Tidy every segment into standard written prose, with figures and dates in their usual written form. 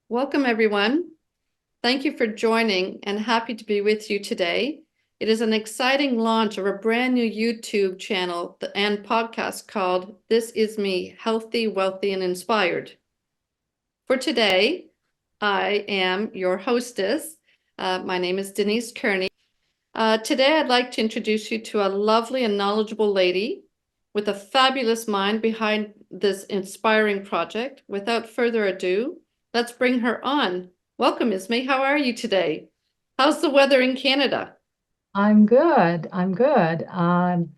Welcome, everyone. Thank you for joining and happy to be with you today. It is an exciting launch of a brand new YouTube channel and podcast called This Is Me, Healthy, Wealthy, and Inspired. For today, I am your hostess. My name is Denise Kearney. Today, I'd like to introduce you to a lovely and knowledgeable lady with a fabulous mind behind this inspiring project. Without further ado, let's bring her on. Welcome, Isme. How are you today? How's the weather in Canada? I'm good. I'm good.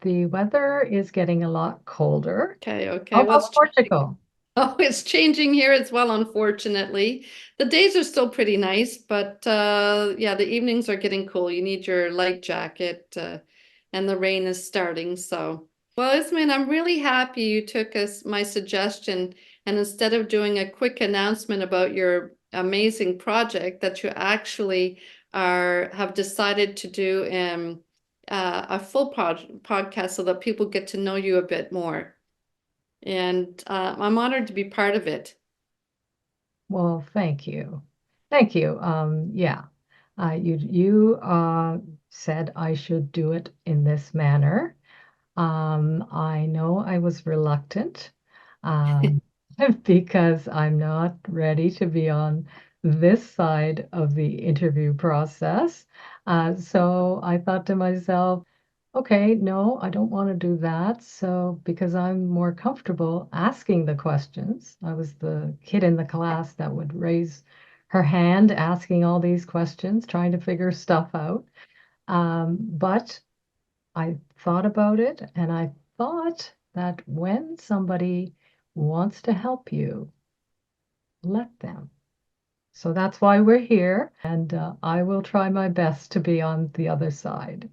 The weather is getting a lot colder. Okay. How Well, about it's changing. Portugal? Oh, it's changing here as well, unfortunately. The days are still pretty nice, but yeah, the evenings are getting cool. You need your light jacket, and the rain is starting. So, well, Ismail, I'm really happy you took us my suggestion, and instead of doing a quick announcement about your amazing project, that you actually have decided to do a full podcast so that people get to know you a bit more. And I'm honored to be part of it. Well, thank you. Thank you. Yeah, you said I should do it in this manner. I know I was reluctant, um, because I'm not ready to be on this side of the interview process. So I thought to myself, okay, no, I don't want to do that. So because I'm more comfortable asking the questions, I was the kid in the class that would raise her hand asking all these questions, trying to figure stuff out. But I thought about it and I thought that when somebody wants to help you, let them. So that's why we're here, and I will try my best to be on the other side.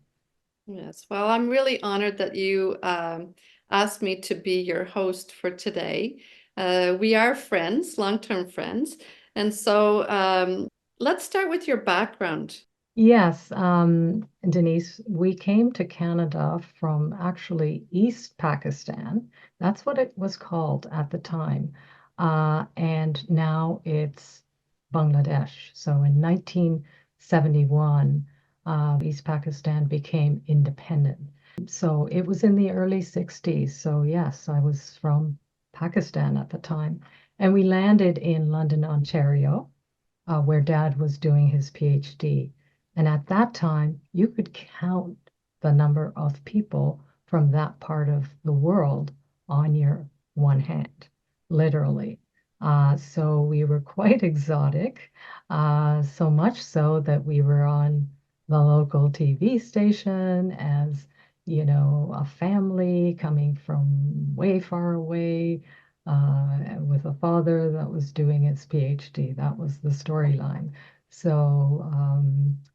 Yes, well, I'm really honored that you asked me to be your host for today. We are friends, long-term friends. And so let's start with your background. Yes, Denise, we came to Canada from actually East Pakistan. That's what it was called at the time. And now it's Bangladesh. So in 1971, East Pakistan became independent. So it was in the early 60s. So yes, I was from Pakistan at the time. And we landed in London, Ontario, where Dad was doing his PhD. And at that time, you could count the number of people from that part of the world on your one hand, literally. So we were quite exotic, so much so that we were on the local TV station as, a family coming from way far away, with a father that was doing his PhD. That was the storyline. So,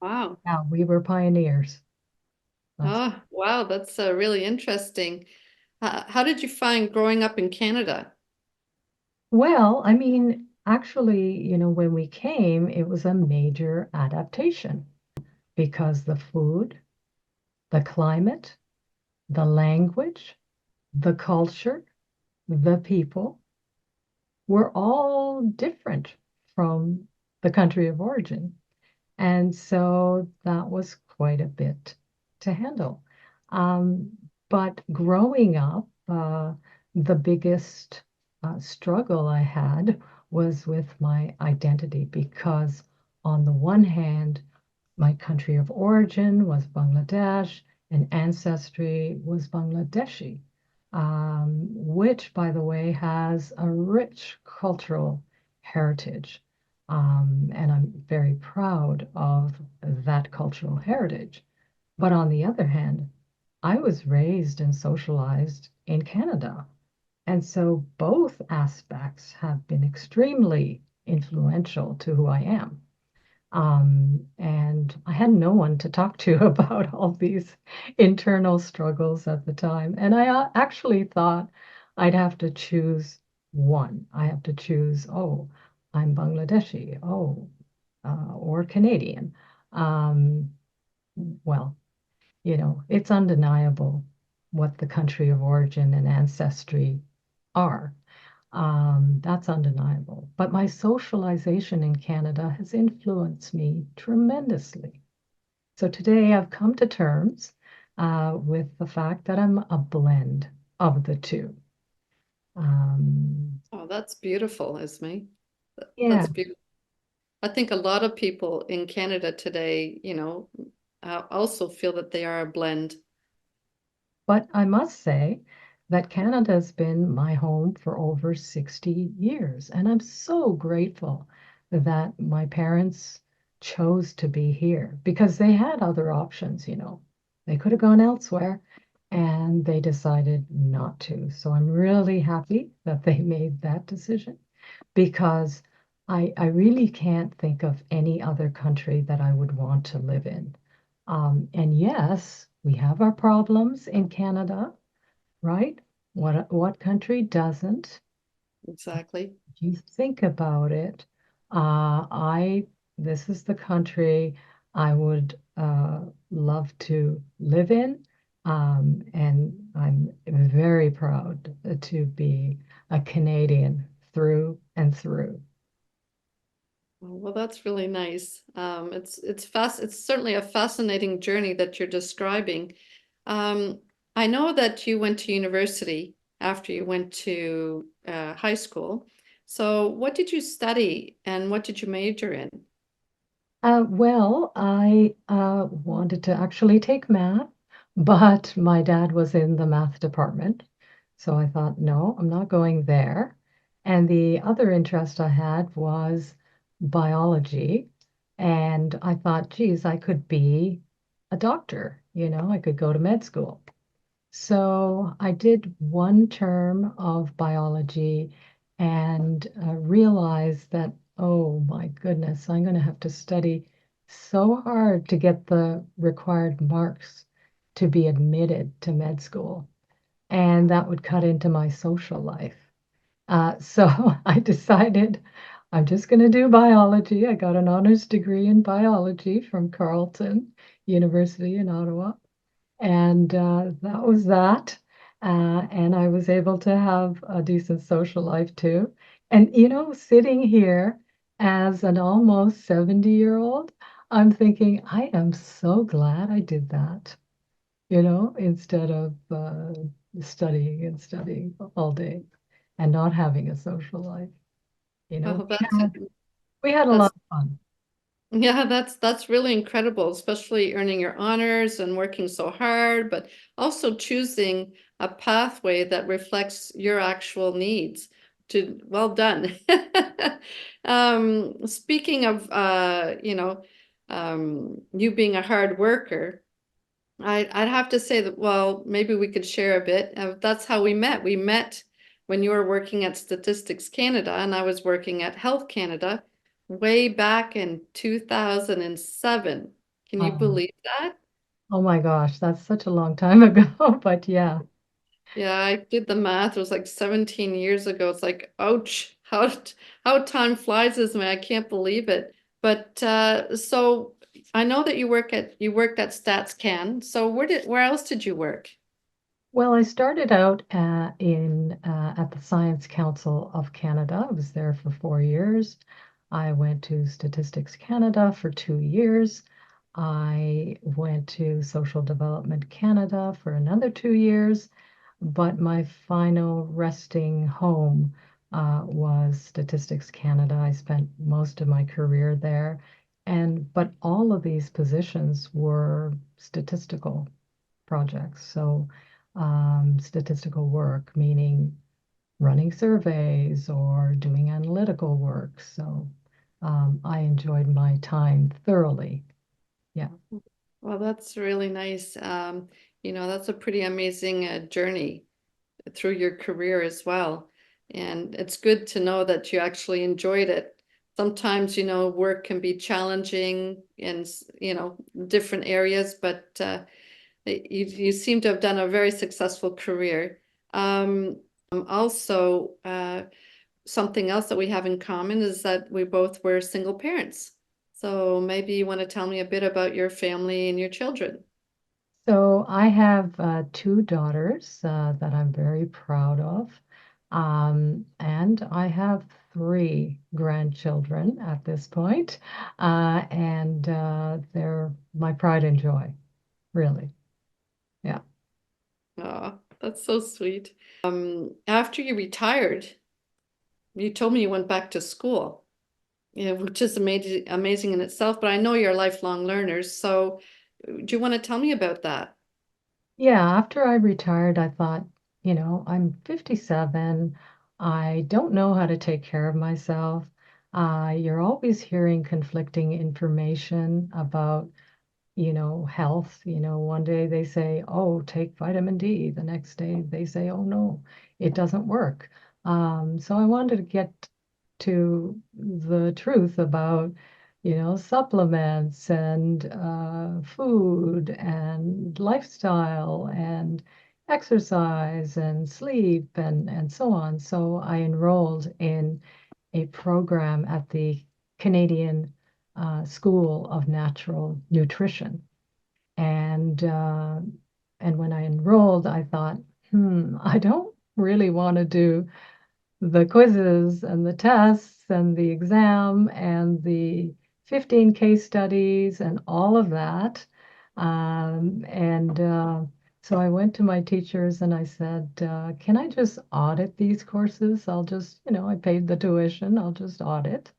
Wow. yeah, we were pioneers. That's Oh, wow, that's really interesting. How did you find growing up in Canada? well, I mean, actually, when we came, it was a major adaptation because the food, the climate, the language, the culture, the people were all different from the country of origin. And so that was quite a bit to handle. Um, but growing up, the biggest struggle I had was with my identity because, on the one hand, my country of origin was Bangladesh and ancestry was Bangladeshi, which, by the way, has a rich cultural heritage. And I'm very proud of that cultural heritage. But on the other hand, I was raised and socialized in Canada. And so both aspects have been extremely influential to who I am. And I had no one to talk to about all these internal struggles at the time. And I actually thought I'd have to choose one. I have to choose, oh, I'm Bangladeshi, or Canadian. Um, well, it's undeniable what the country of origin and ancestry are. That's undeniable. But my socialization in Canada has influenced me tremendously. So today I've come to terms with the fact that I'm a blend of the two. Um, Oh, that's beautiful, Isme. yeah, That's beautiful. I think a lot of people in Canada today, also feel that they are a blend. but I must say that Canada's been my home for over 60 years, and I'm so grateful that my parents chose to be here because they had other options. They could have gone elsewhere, and they decided not to. So I'm really happy that they made that decision because I really can't think of any other country that I would want to live in. And yes, we have our problems in Canada, right? What country doesn't? Exactly. If you think about it, I this is the country I would love to live in, and I'm very proud to be a Canadian through and through. Well, that's really nice. It's certainly a fascinating journey that you're describing. Um, I know that you went to university after you went to high school. So, what did you study and what did you major in? Well, I wanted to actually take math, but my dad was in the math department. So I thought, no, I'm not going there. And the other interest I had was biology. And I thought, geez, I could be a doctor, I could go to med school. So I did one term of biology and realized that, oh my goodness, I'm going to have to study so hard to get the required marks to be admitted to med school. And that would cut into my social life. So I decided I'm just going to do biology. I got an honors degree in biology from Carleton University in Ottawa. And that was that. And I was able to have a decent social life too. And, sitting here as an almost 70-year-old, I'm thinking, I am so glad I did that, instead of studying and studying all day and not having a social life. Oh, We had a lot that's of fun. Yeah, that's really incredible, especially earning your honors and working so hard, but also choosing a pathway that reflects your actual needs. Well done. Speaking of you being a hard worker, I'd have to say that, well, maybe we could share a bit. That's how we met. We met when you were working at Statistics Canada and I was working at Health Canada way back in 2007. Can you Um, believe that? oh my gosh, that's such a long time ago. But yeah. Yeah, I did the math. It was like 17 years ago. It's like, ouch, how time flies, Isme. I can't believe it. But so I know that you worked at StatsCan. So where else did you work? Well, I started out at the Science Council of Canada. I was there for 4 years. I went to Statistics Canada for 2 years. I went to Social Development Canada for another 2 years. But my final resting home was Statistics Canada. I spent most of my career there. But all of these positions were statistical projects. So statistical work, meaning running surveys or doing analytical work. So I enjoyed my time thoroughly. Yeah. Well, that's really nice. That's a pretty amazing journey through your career as well. And it's good to know that you actually enjoyed it. Sometimes, work can be challenging in, different areas, but you seem to have done a very successful career. Also, something else that we have in common is that we both were single parents. So maybe you want to tell me a bit about your family and your children. So I have two daughters that I'm very proud of. And I have three grandchildren at this point, and they're my pride and joy, really. Yeah. Oh, that's so sweet. After you retired, you told me you went back to school, yeah, which is amazing in itself, but I know you're lifelong learners. So do you want to tell me about that? Yeah, after I retired, I thought, I'm 57. I don't know how to take care of myself. You're always hearing conflicting information about health. One day they say, oh, take vitamin D. The next day they say, oh, no, it doesn't work. So I wanted to get to the truth about, supplements and food and lifestyle and exercise and sleep and so on. So I enrolled in a program at the Canadian School of Natural Nutrition. And uh, and when I enrolled, I thought, I don't really want to do the quizzes and the tests and the exam and the 15 case studies and all of that. And So I went to my teachers and I said, can I just audit these courses? I'll just, I paid the tuition, I'll just audit.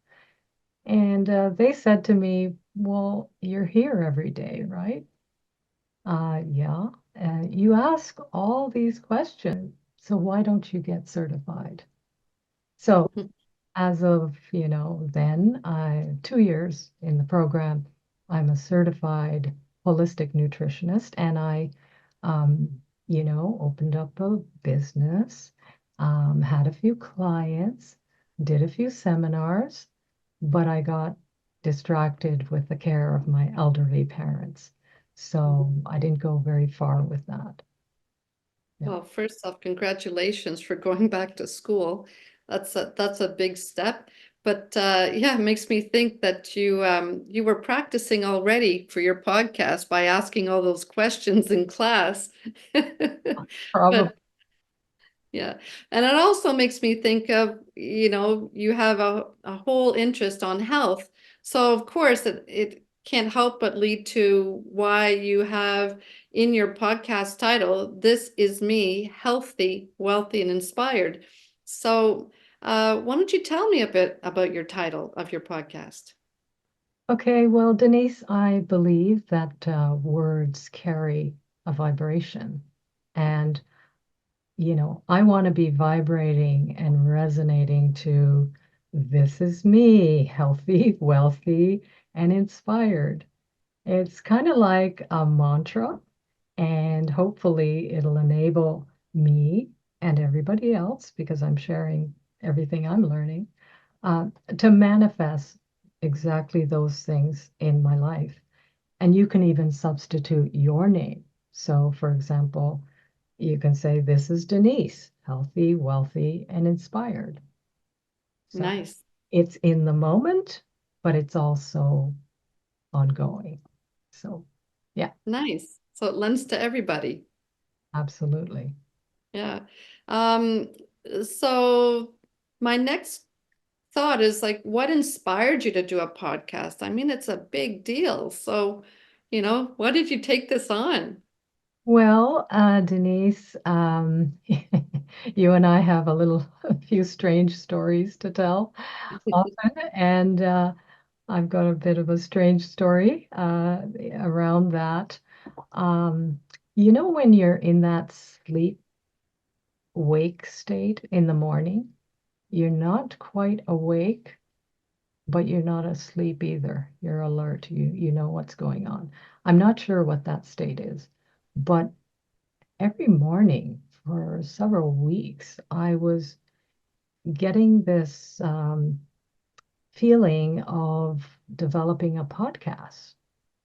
And they said to me, well, you're here every day, right? Yeah. You ask all these questions, so why don't you get certified? So as of, then, 2 years in the program, I'm a certified holistic nutritionist, and I, opened up a business, had a few clients, did a few seminars, but I got distracted with the care of my elderly parents. So I didn't go very far with that. Yeah. Well, first off, congratulations for going back to school. That's a big step. But yeah, it makes me think that you were practicing already for your podcast by asking all those questions in class. Probably. But yeah. And it also makes me think of, you have a whole interest on health. So of course it can't help but lead to why you have in your podcast title, This Is Me, Healthy, Wealthy, and Inspired. So why don't you tell me a bit about your title of your podcast? Okay, well, Denise, I believe that words carry a vibration. And, I want to be vibrating and resonating to this is me, healthy, wealthy, and inspired. It's kind of like a mantra, and hopefully it'll enable me and everybody else, because I'm sharing everything I'm learning, uh, to manifest exactly those things in my life. And you can even substitute your name. So, for example, you can say, this is Denise, healthy, wealthy, and inspired. So Nice, it's in the moment, but it's also ongoing. So, yeah, nice. So it lends to everybody. absolutely. Yeah. Um, so my next thought is like, what inspired you to do a podcast? I mean, it's a big deal. So, what did you take this on? Well, Denise, you and I have a few strange stories to tell often, and I've got a bit of a strange story around that. Um, when you're in that sleep wake state in the morning, you're not quite awake, but you're not asleep either. You're alert. You know what's going on. I'm not sure what that state is, but every morning for several weeks, I was getting this feeling of developing a podcast.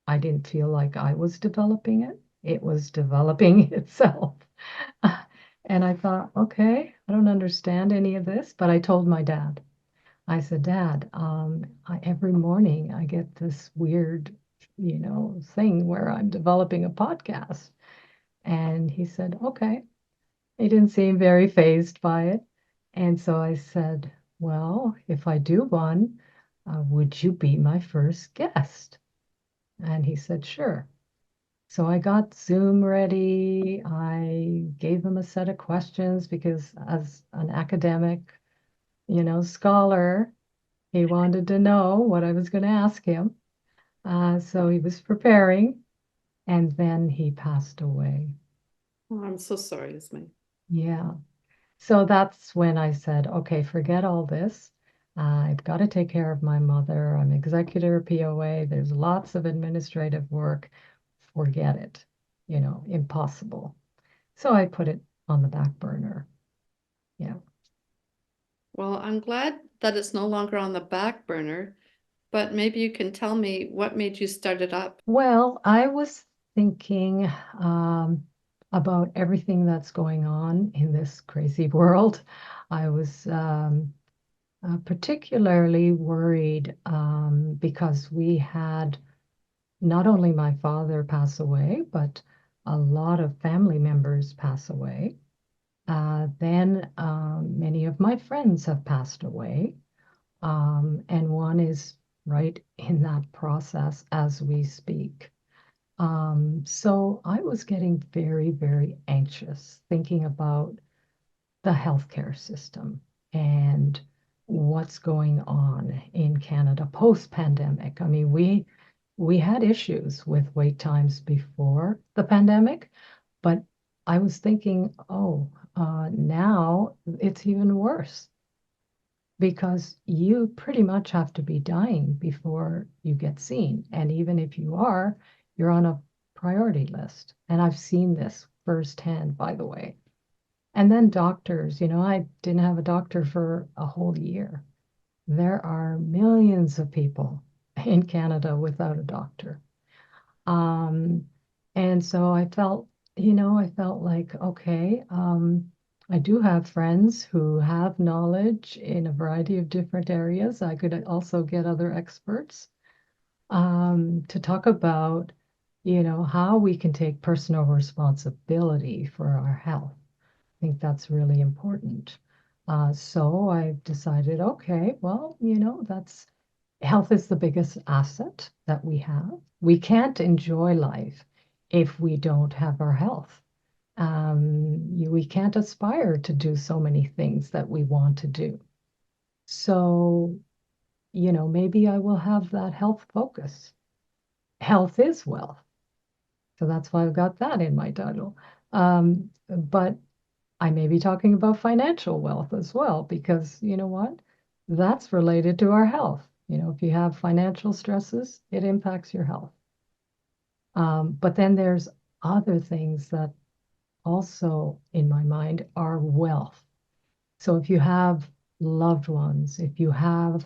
I didn't feel like I was developing it, it was developing itself. And I thought, okay, I don't understand any of this, but I told my dad. I said, Dad, every morning I get this weird, thing where I'm developing a podcast. And he said, okay. He didn't seem very fazed by it. And so I said, well, if I do one, would you be my first guest? And he said, sure. So I got Zoom ready. I gave him a set of questions because as an academic, scholar, he wanted to know what I was going to ask him. So he was preparing, and then he passed away. Oh, I'm so sorry, Isme. Yeah. So that's when I said, okay, forget all this. I've got to take care of my mother. I'm executor POA. There's lots of administrative work. Forget it. Impossible. So I put it on the back burner. Yeah. Well, I'm glad that it's no longer on the back burner, but maybe you can tell me what made you start it up. Well, I was thinking about everything that's going on in this crazy world. I was particularly worried because we had not only my father pass away, but a lot of family members pass away. Then many of my friends have passed away, and one is right in that process as we speak. So I was getting very, very anxious thinking about the healthcare system and what's going on in Canada post-pandemic. I mean, we had issues with wait times before the pandemic, but I was thinking, oh, now it's even worse because you pretty much have to be dying before you get seen. And even if you are, you're on a priority list. And I've seen this firsthand, by the way. And then doctors, I didn't have a doctor for a whole year. There are millions of people in Canada without a doctor. Um, and so I felt like, okay, I do have friends who have knowledge in a variety of different areas. I could also get other experts to talk about, how we can take personal responsibility for our health. I think that's really important. So I decided, okay, well, that's health is the biggest asset that we have. We can't enjoy life if we don't have our health. We can't aspire to do so many things that we want to do. So, maybe I will have that health focus. Health is wealth. So that's why I've got that in my title. But I may be talking about financial wealth as well, because you know what? That's related to our health. If you have financial stresses, it impacts your health. But then there's other things that also, in my mind, are wealth. So if you have loved ones, if you have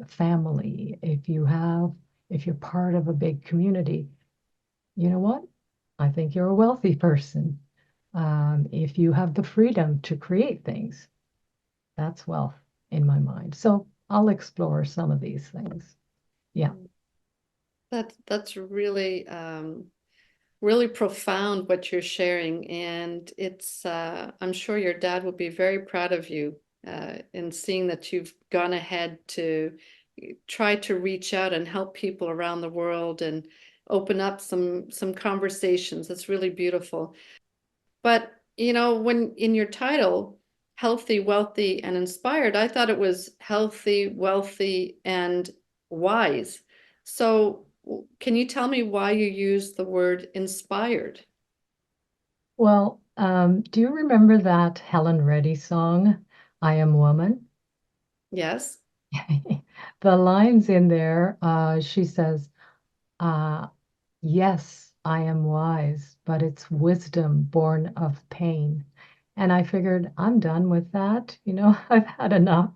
family, if you're part of a big community, you know what? I think you're a wealthy person. If you have the freedom to create things, that's wealth in my mind. So I'll explore some of these things. Yeah. That's really really profound what you're sharing, and it's I'm sure your dad will be very proud of you in seeing that you've gone ahead to try to reach out and help people around the world and open up some conversations. That's really beautiful. But when in your title, healthy, wealthy, and inspired, I thought it was healthy, wealthy, and wise. So can you tell me why you use the word inspired? Well, do you remember that Helen Reddy song, I Am Woman? Yes. The lines in there, she says, uh, yes, I am wise, but it's wisdom born of pain. And I figured I'm done with that. I've had enough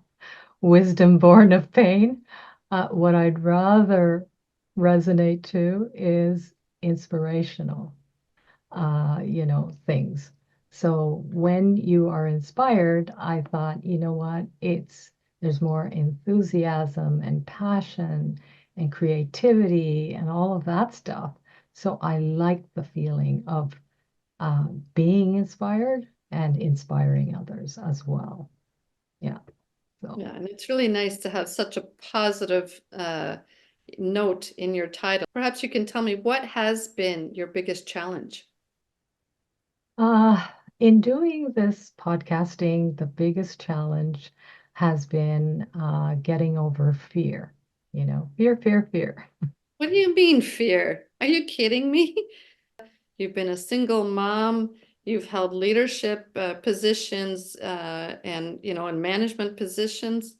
wisdom born of pain. What I'd rather resonate to is inspirational, things. So when you are inspired, I thought, you know what, there's more enthusiasm and passion and creativity and all of that stuff. So I like the feeling of being inspired, and inspiring others as well. Yeah. So, Yeah, and it's really nice to have such a positive note in your title. Perhaps you can tell me what has been your biggest challenge? uh, in doing this podcasting, the biggest challenge has been getting over fear. Fear, fear, fear. What do you mean fear? Are you kidding me? You've been a single mom, you've held leadership positions and in management positions.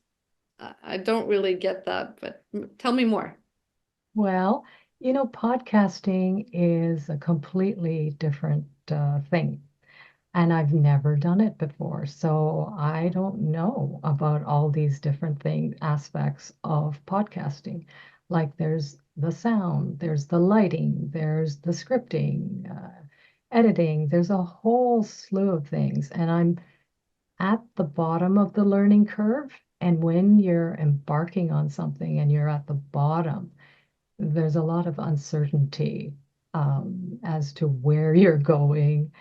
I don't really get that, but tell me more. Well, podcasting is a completely different thing. And I've never done it before. So I don't know about all these different aspects of podcasting. Like there's the sound, there's the lighting, there's the scripting, editing, there's a whole slew of things. And I'm at the bottom of the learning curve. And when you're embarking on something and you're at the bottom, there's a lot of uncertainty as to where you're going,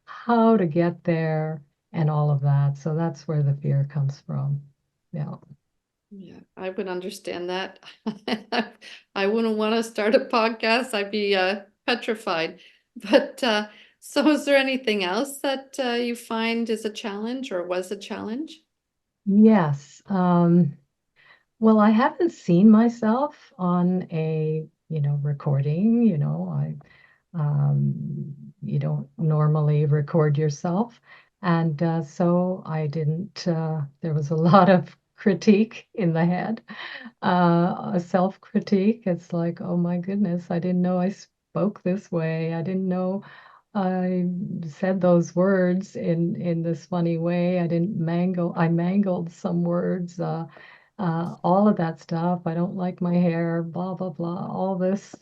how to get there, and all of that. So that's where the fear comes from. Yeah. Yeah, I would understand that. I wouldn't want to start a podcast. I'd be petrified. But so is there anything else that you find is a challenge or was a challenge? Yes. Well, I haven't seen myself on a, recording. You don't normally record yourself. And so I didn't, there was a lot of critique in the head, a self-critique. It's like, oh my goodness, I didn't know I spoke this way. I didn't know I said those words in this funny way. I mangled some words, all of that stuff. I don't like my hair, blah, blah, blah, all this,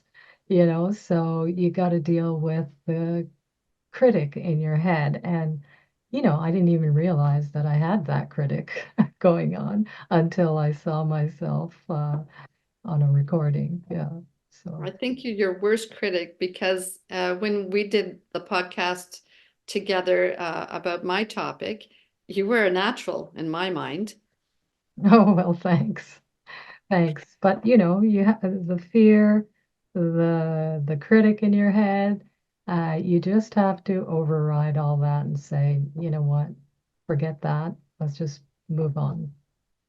so you got to deal with the critic in your head. And, I didn't even realize that I had that critic going on until I saw myself on a recording. Yeah. I So, think you're your worst critic because when we did the podcast together about my topic, you were a natural in my mind. oh, well, thanks. Thanks. But, you have the fear, the critic in your head. You just have to override all that and say, you know what, forget that. Let's just move on.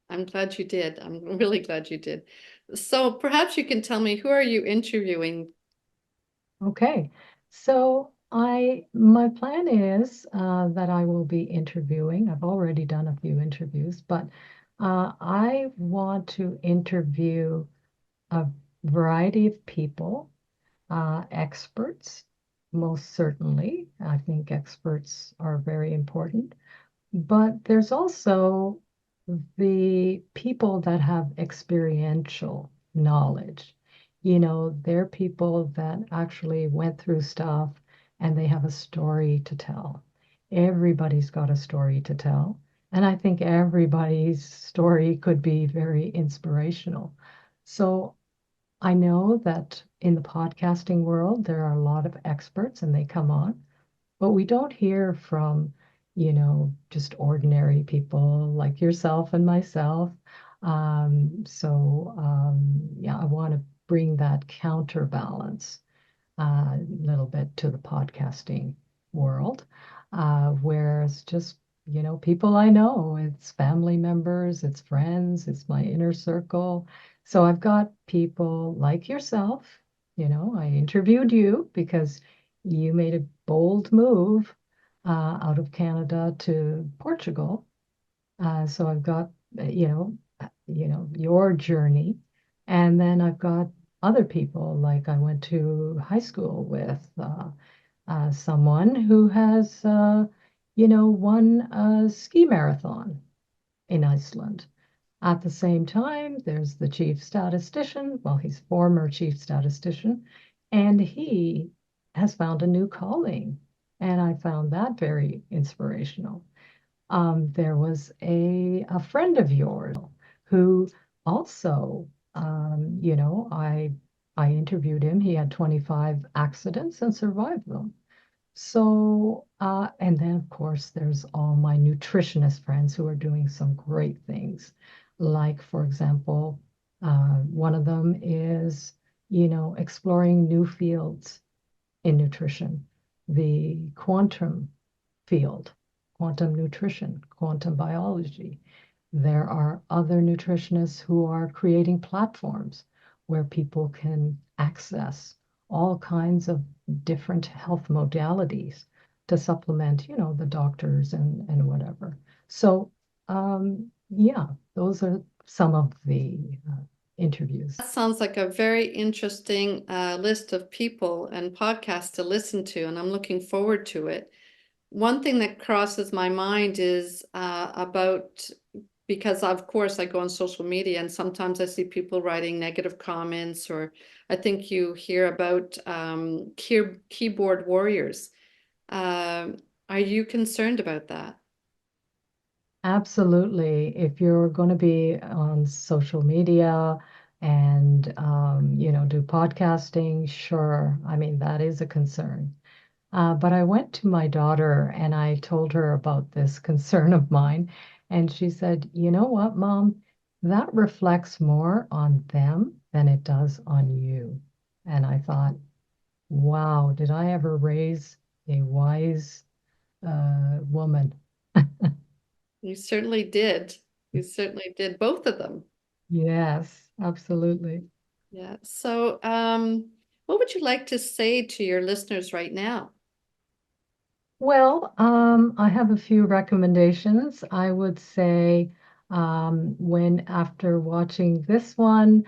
I'm glad you did. I'm really glad you did. So perhaps you can tell me, who are you interviewing? Okay. So my plan is that I will be interviewing. I've already done a few interviews, but I want to interview a variety of people, experts, most certainly. I think experts are very important. But there's also the people that have experiential knowledge. They're people that actually went through stuff and they have a story to tell. Everybody's got a story to tell. And I think everybody's story could be very inspirational. So I know that in the podcasting world, there are a lot of experts and they come on, but we don't hear from, just ordinary people like yourself and myself. Yeah, I want to bring that counterbalance a little bit to the podcasting world, where it's just, people I know, it's family members, it's friends, it's my inner circle. So I've got people like yourself. I interviewed you because you made a bold move out of Canada to Portugal. So I've got, your journey. And then I've got other people, like I went to high school with someone who has, won a ski marathon in Iceland. At the same time, there's the chief statistician. Well, he's former chief statistician, and he has found a new calling. And I found that very inspirational. There was a friend of yours who also, I interviewed him. He had 25 accidents and survived them. So, and then of course, there's all my nutritionist friends who are doing some great things. Like, for example, one of them is, exploring new fields in nutrition, the quantum field, quantum nutrition, quantum biology. There are other nutritionists who are creating platforms where people can access all kinds of different health modalities to supplement, the doctors and whatever. So, yeah, those are some of the interviews. That sounds like a very interesting list of people and podcasts to listen to, and I'm looking forward to it. One thing that crosses my mind is about, because of course I go on social media and sometimes I see people writing negative comments, or I think you hear about keyboard warriors. Are you concerned about that? Absolutely. If you're going to be on social media and, do podcasting, sure. I mean, that is a concern. But I went to my daughter and I told her about this concern of mine. And she said, "You know what, Mom? That reflects more on them than it does on you." And I thought, wow, did I ever raise a wise woman? You certainly did. You certainly did, both of them. Yes, absolutely. Yeah. So, what would you like to say to your listeners right now? Well, I have a few recommendations. I would say when after watching this one,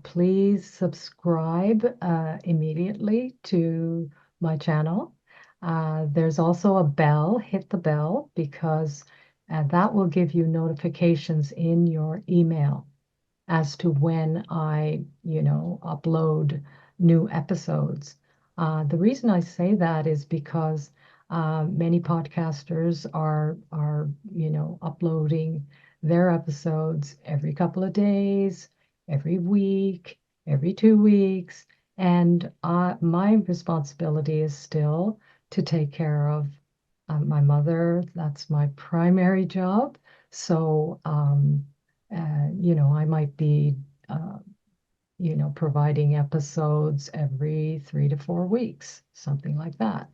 please subscribe immediately to my channel. There's also a bell, hit the bell because that will give you notifications in your email as to when I, upload new episodes. The reason I say that is because many podcasters are, uploading their episodes every couple of days, every week, every 2 weeks, and my responsibility is still to take care of my mother. That's my primary job. So, I might be, uh, providing episodes every 3 to 4 weeks, something like that.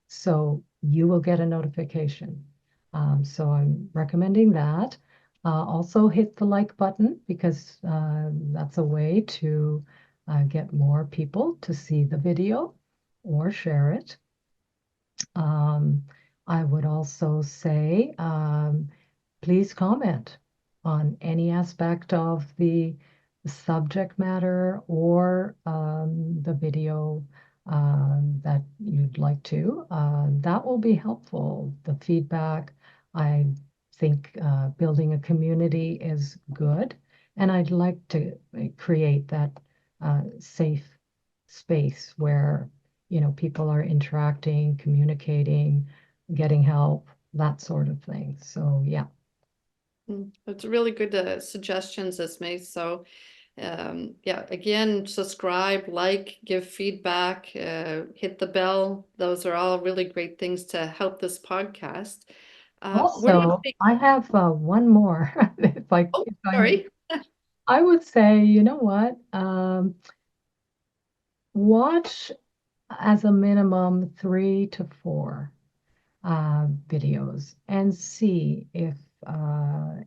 So you will get a notification. So I'm recommending that. Also, hit the like button because that's a way to get more people to see the video or share it. Um, I would also say, please comment on any aspect of the subject matter or the video that you'd like to. That will be helpful. The feedback, I think building a community is good, and I'd like to create that safe space where people are interacting, communicating, getting help, that sort of thing. So yeah. It's really good suggestions, Isme. So, yeah, again, subscribe, like, give feedback, hit the bell. Those are all really great things to help this podcast. Where do you Also, think? I have one more, Oh, if I may. sorry. I would say, you know what? Watch as a minimum 3 to 4 videos and see if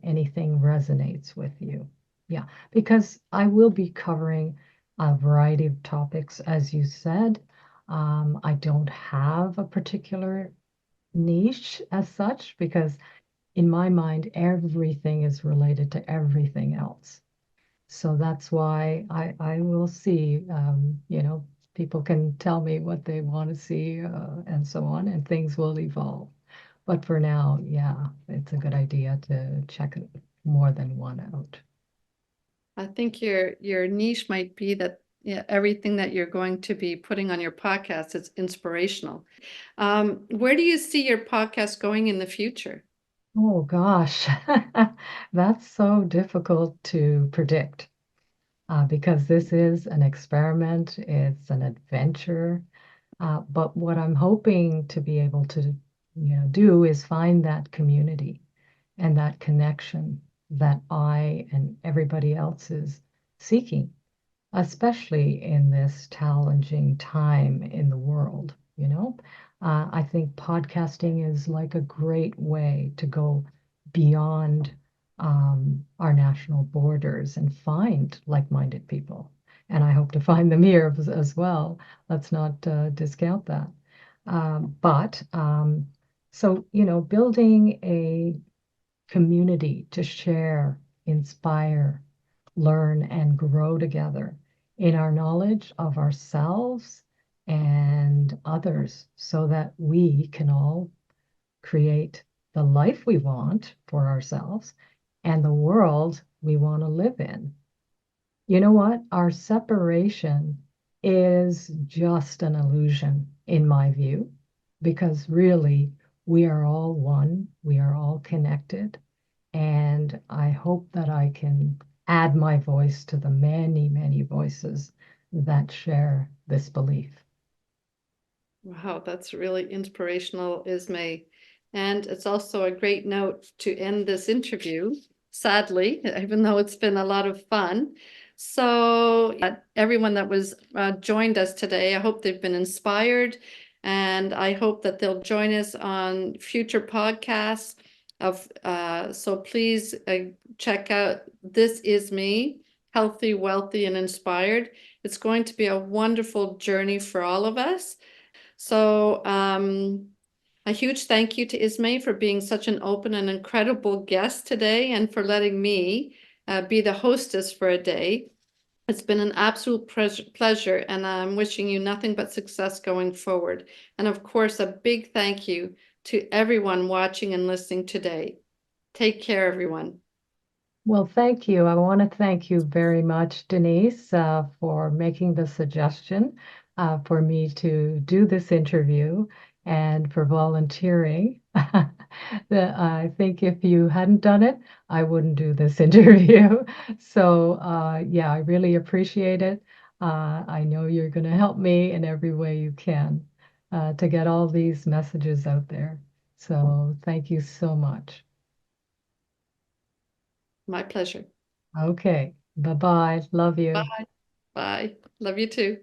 anything resonates with you. Yeah, because I will be covering a variety of topics, as you said. I don't have a particular niche as such because in my mind, everything is related to everything else. So that's why I will see, people can tell me what they want to see and so on, and things will evolve. But for now, yeah, it's a good idea to check more than one out. I think your niche might be that, yeah, everything that you're going to be putting on your podcast is inspirational. Where do you see your podcast going in the future? Oh gosh, that's so difficult to predict because this is an experiment, it's an adventure. But what I'm hoping to be able to, do is find that community and that connection that I and everybody else is seeking, especially in this challenging time in the world. I think podcasting is like a great way to go beyond our national borders and find like-minded people. And I hope to find them here as well. Let's not discount that. So, building a community to share, inspire, learn, and grow together in our knowledge of ourselves and others so that we can all create the life we want for ourselves and the world we want to live in. You know what? Our separation is just an illusion, in my view, because really we are all one, we are all connected, and I hope that I can add my voice to the many, many voices that share this belief. Wow, that's really inspirational, Isme. And it's also a great note to end this interview, sadly, even though it's been a lot of fun. So, everyone that was joined us today, I hope they've been inspired, and I hope that they'll join us on future podcasts. So please check out This Is Me, Healthy, Wealthy, and Inspired. It's going to be a wonderful journey for all of us. So a huge thank you to Isme for being such an open and incredible guest today and for letting me be the hostess for a day. It's been an absolute pleasure, and I'm wishing you nothing but success going forward. And of course, a big thank you to everyone watching and listening today. Take care, everyone. Well, thank you. I want to thank you very much, Denise, for making the suggestion for me to do this interview and for volunteering. I think if you hadn't done it, I wouldn't do this interview. So, yeah, I really appreciate it. I know you're going to help me in every way you can to get all these messages out there. So, thank you so much. My pleasure. Okay. Bye-bye. Love you. Bye. Bye. Love you too.